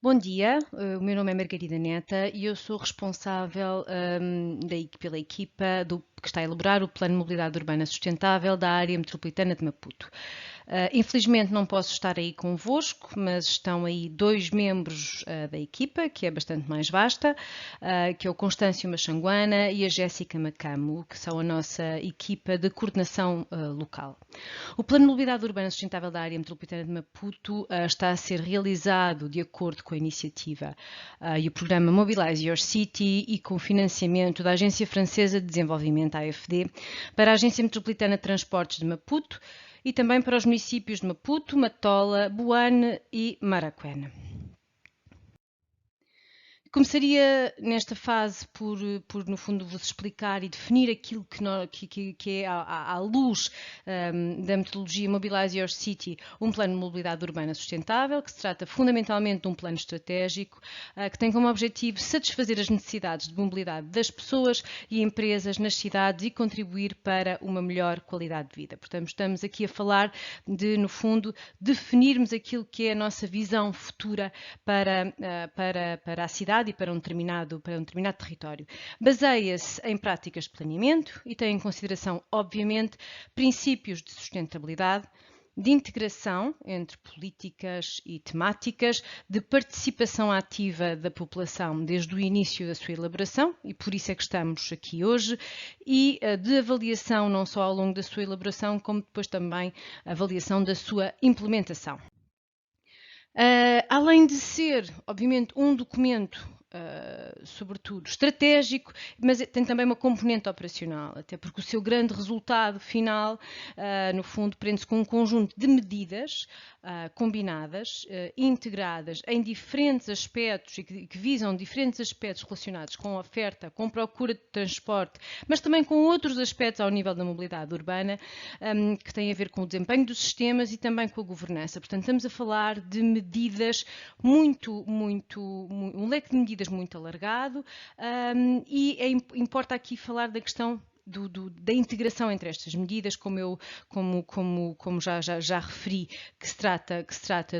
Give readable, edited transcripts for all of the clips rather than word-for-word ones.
Bom dia, o meu nome é Margarida Neta e eu sou responsável pela equipa que está a elaborar o Plano de Mobilidade Urbana Sustentável da área metropolitana de Maputo. Infelizmente não posso estar aí convosco, mas estão aí dois membros da equipa, que é bastante mais vasta, que é o Constâncio Machanguana e a Jéssica Macamo, que são a nossa equipa de coordenação local. O Plano de Mobilidade Urbana Sustentável da área metropolitana de Maputo está a ser realizado de acordo com a iniciativa e o programa Mobilize Your City e com o financiamento da Agência Francesa de Desenvolvimento, AFD, para a Agência Metropolitana de Transportes de Maputo e também para os municípios de Maputo, Matola, Buane e Maracuena. Começaria nesta fase no fundo, vos explicar e definir aquilo que é, à luz da metodologia Mobilize Your City, um plano de mobilidade urbana sustentável, que se trata fundamentalmente de um plano estratégico que tem como objetivo satisfazer as necessidades de mobilidade das pessoas e empresas nas cidades e contribuir para uma melhor qualidade de vida. Portanto, estamos aqui a falar de, no fundo, definirmos aquilo que é a nossa visão futura para a cidade e para um determinado território. Baseia-se em práticas de planeamento e tem em consideração, obviamente, princípios de sustentabilidade, de integração entre políticas e temáticas, de participação ativa da população desde o início da sua elaboração, e por isso é que estamos aqui hoje, e de avaliação não só ao longo da sua elaboração, como depois também avaliação da sua implementação. Além de ser, obviamente, um documento sobretudo estratégico, mas tem também uma componente operacional, até porque o seu grande resultado final, no fundo, prende-se com um conjunto de medidas combinadas, integradas em diferentes aspectos e que visam diferentes aspectos relacionados com a oferta, com procura de transporte, mas também com outros aspectos ao nível da mobilidade urbana, que têm a ver com o desempenho dos sistemas e também com a governança. Portanto, estamos a falar de medidas um leque de medidas muito alargado importa aqui falar da questão da integração entre estas medidas, como já referi, que se trata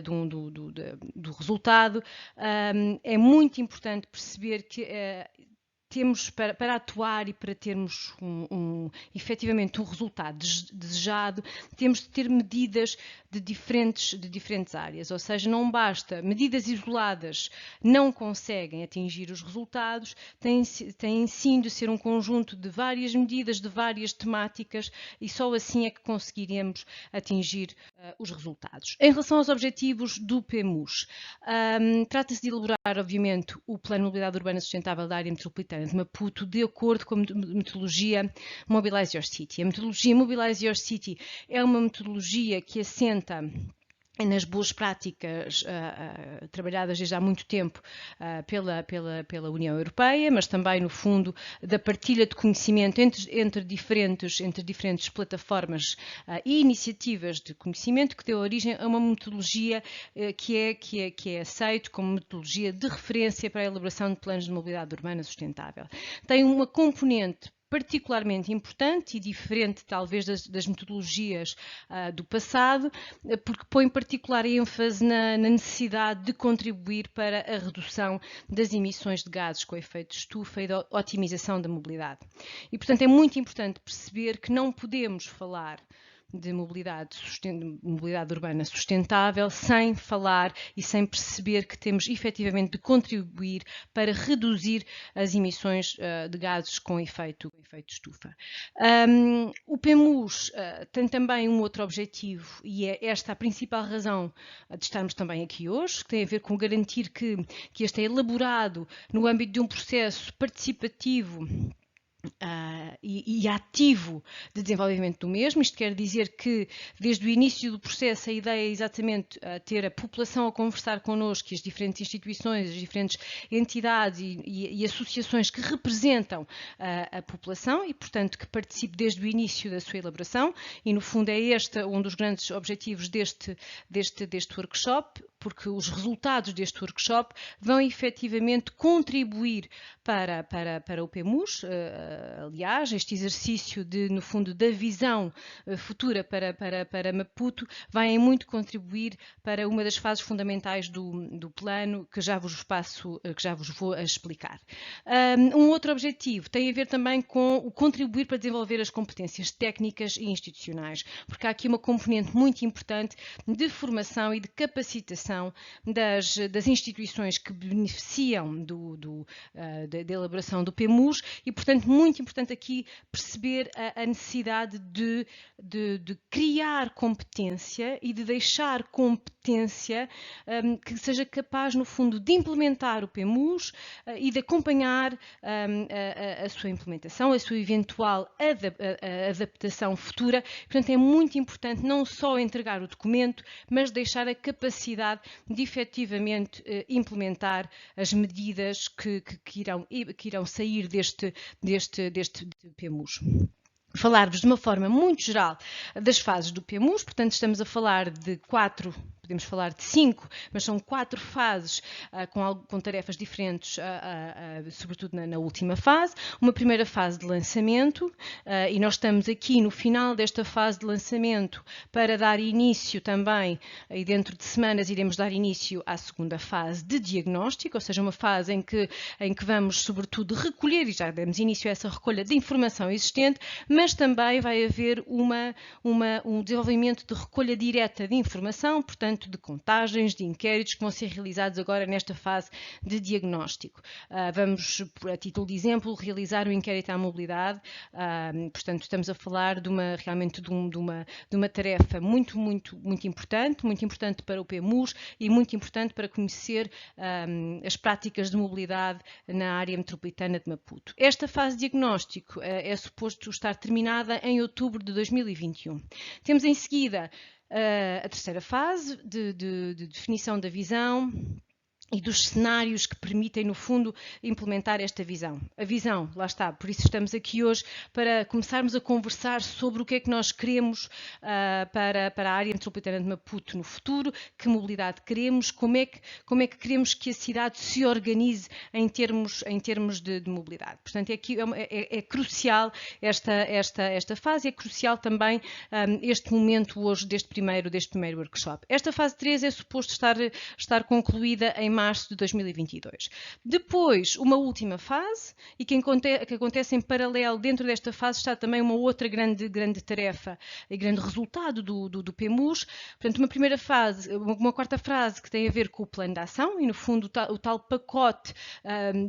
do resultado. É muito importante perceber que temos para atuar e para termos efetivamente um resultado desejado, temos de ter medidas de diferentes áreas, ou seja, não basta, medidas isoladas não conseguem atingir os resultados, têm sim de ser um conjunto de várias medidas, de várias temáticas, e só assim é que conseguiremos atingir os resultados. Em relação aos objetivos do PMUS, trata-se de elaborar, obviamente, o Plano de Mobilidade Urbana Sustentável da área metropolitana de Maputo, de acordo com a metodologia Mobilize Your City. A metodologia Mobilize Your City é uma metodologia que assenta nas boas práticas trabalhadas desde há muito tempo pela União Europeia, mas também, no fundo, da partilha de conhecimento entre diferentes plataformas e iniciativas de conhecimento, que deu origem a uma metodologia que é aceito como metodologia de referência para a elaboração de planos de mobilidade urbana sustentável. Tem uma componente particularmente importante e diferente, talvez, das metodologias do passado, porque põe particular ênfase na necessidade de contribuir para a redução das emissões de gases com efeito de estufa e da otimização da mobilidade. E, portanto, é muito importante perceber que não podemos falar de mobilidade urbana sustentável sem falar e sem perceber que temos efetivamente de contribuir para reduzir as emissões de gases com efeito de estufa. O PMUS tem também um outro objetivo, e é esta a principal razão de estarmos também aqui hoje, que tem a ver com garantir que este é elaborado no âmbito de um processo participativo e ativo de desenvolvimento do mesmo. Isto quer dizer que, desde o início do processo, a ideia é exatamente ter a população a conversar connosco, e as diferentes instituições, as diferentes entidades e associações que representam a população e, portanto, que participe desde o início da sua elaboração, e, no fundo, é este um dos grandes objetivos deste workshop, porque os resultados deste workshop vão efetivamente contribuir para o PEMUS. Aliás, este exercício no fundo, da visão futura para Maputo vai muito contribuir para uma das fases fundamentais do plano que já vos vou explicar. Um outro objetivo tem a ver também com o contribuir para desenvolver as competências técnicas e institucionais, porque há aqui uma componente muito importante de formação e de capacitação das instituições que beneficiam da elaboração do PEMUS e, portanto, muito importante aqui perceber a necessidade de criar competência e de deixar competência que seja capaz, no fundo, de implementar o PEMUS e de acompanhar a sua implementação, a sua eventual adaptação futura. Portanto, é muito importante não só entregar o documento, mas deixar a capacidade de efetivamente implementar as medidas que irão sair deste PEMUS. Falar-vos de uma forma muito geral das fases do PEMUS, portanto estamos a falar de 4, podemos falar de 5, mas são 4 fases com tarefas diferentes, sobretudo na última fase. Uma primeira fase de lançamento, e nós estamos aqui no final desta fase de lançamento para dar início também, e dentro de semanas iremos dar início à segunda fase de diagnóstico, ou seja, uma fase em que vamos sobretudo recolher, e já demos início a essa recolha de informação existente, mas também vai haver um desenvolvimento de recolha direta de informação, portanto de contagens, de inquéritos que vão ser realizados agora nesta fase de diagnóstico. Vamos, a título de exemplo, realizar o inquérito à mobilidade, portanto estamos a falar realmente de uma tarefa muito importante para o PEMUS e muito importante para conhecer as práticas de mobilidade na área metropolitana de Maputo. Esta fase de diagnóstico é suposto estar terminada em outubro de 2021. Temos em seguida a terceira fase de definição da visão e dos cenários que permitem, no fundo, implementar esta visão. A visão, lá está, por isso estamos aqui hoje para começarmos a conversar sobre o que é que nós queremos para a área metropolitana de Maputo no futuro, que mobilidade queremos, como é que queremos que a cidade se organize em termos de mobilidade. Portanto, aqui é crucial esta fase, é crucial também este momento hoje deste primeiro workshop. Esta fase 3 é suposto estar concluída em março de 2022. Depois, uma última fase, e que acontece em paralelo dentro desta fase, está também uma outra grande tarefa e grande resultado do PEMUS. Portanto, uma primeira fase, uma quarta fase que tem a ver com o plano de ação e, no fundo, o tal pacote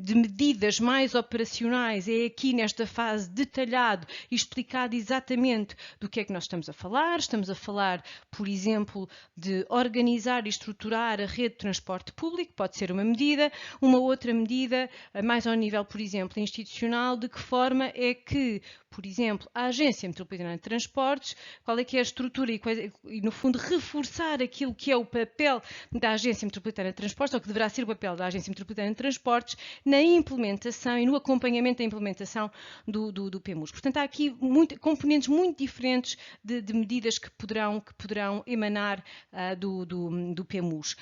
de medidas mais operacionais é aqui nesta fase detalhado e explicado exatamente do que é que nós estamos a falar. Estamos a falar, por exemplo, de organizar e estruturar a rede de transporte público, pode ser uma medida. Uma outra medida, mais ao nível, por exemplo, institucional, de que forma é que, por exemplo, a Agência Metropolitana de Transportes, qual é que é a estrutura e, no fundo, reforçar aquilo que é o papel da Agência Metropolitana de Transportes, ou que deverá ser o papel da Agência Metropolitana de Transportes, na implementação e no acompanhamento da implementação do PEMUS. Portanto, há aqui componentes muito diferentes de medidas que poderão emanar do PEMUS.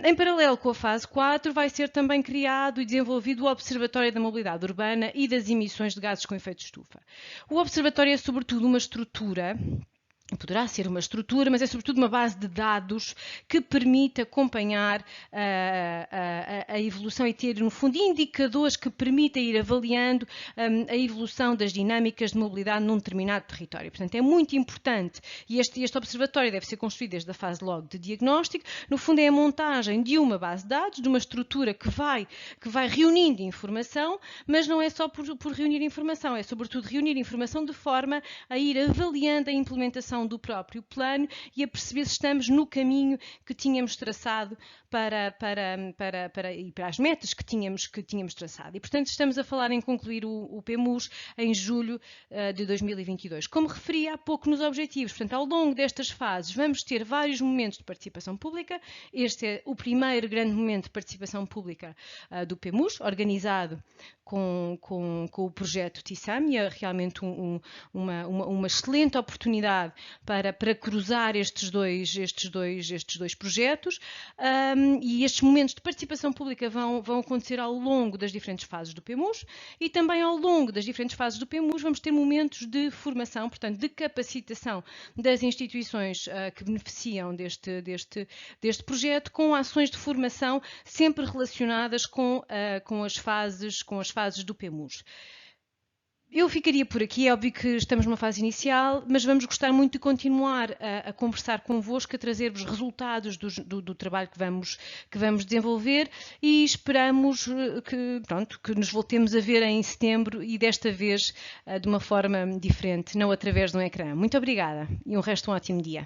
Em paralelo com a fase 4, vai ser também criado e desenvolvido o Observatório da Mobilidade Urbana e das Emissões de Gases com Efeito de Estufa. O Observatório é, sobretudo, uma estrutura. Poderá ser uma estrutura, mas é sobretudo uma base de dados que permite acompanhar a evolução e ter, no fundo, indicadores que permitem ir avaliando a evolução das dinâmicas de mobilidade num determinado território. Portanto, é muito importante, e este observatório deve ser construído desde a fase logo de diagnóstico. No fundo, é a montagem de uma base de dados, de uma estrutura que vai reunindo informação, mas não é só por reunir informação, é sobretudo reunir informação de forma a ir avaliando a implementação do próprio plano e a perceber se estamos no caminho que tínhamos traçado para as metas que tínhamos traçado. E, portanto, estamos a falar em concluir o PEMUS em julho de 2022. Como referi há pouco nos objetivos, portanto, ao longo destas fases vamos ter vários momentos de participação pública. Este é o primeiro grande momento de participação pública do PEMUS, organizado com o projeto TISAM, e é realmente uma excelente oportunidade para cruzar estes dois projetos, e estes momentos de participação pública vão acontecer ao longo das diferentes fases do PMUS, e também ao longo das diferentes fases do PMUS vamos ter momentos de formação, portanto, de capacitação das instituições que beneficiam deste projeto, com ações de formação sempre relacionadas com as fases do PMUS. Eu ficaria por aqui, é óbvio que estamos numa fase inicial, mas vamos gostar muito de continuar a conversar convosco, a trazer-vos resultados do trabalho que vamos desenvolver, e esperamos que nos voltemos a ver em setembro, e desta vez de uma forma diferente, não através de um ecrã. Muito obrigada e um resto de um ótimo dia.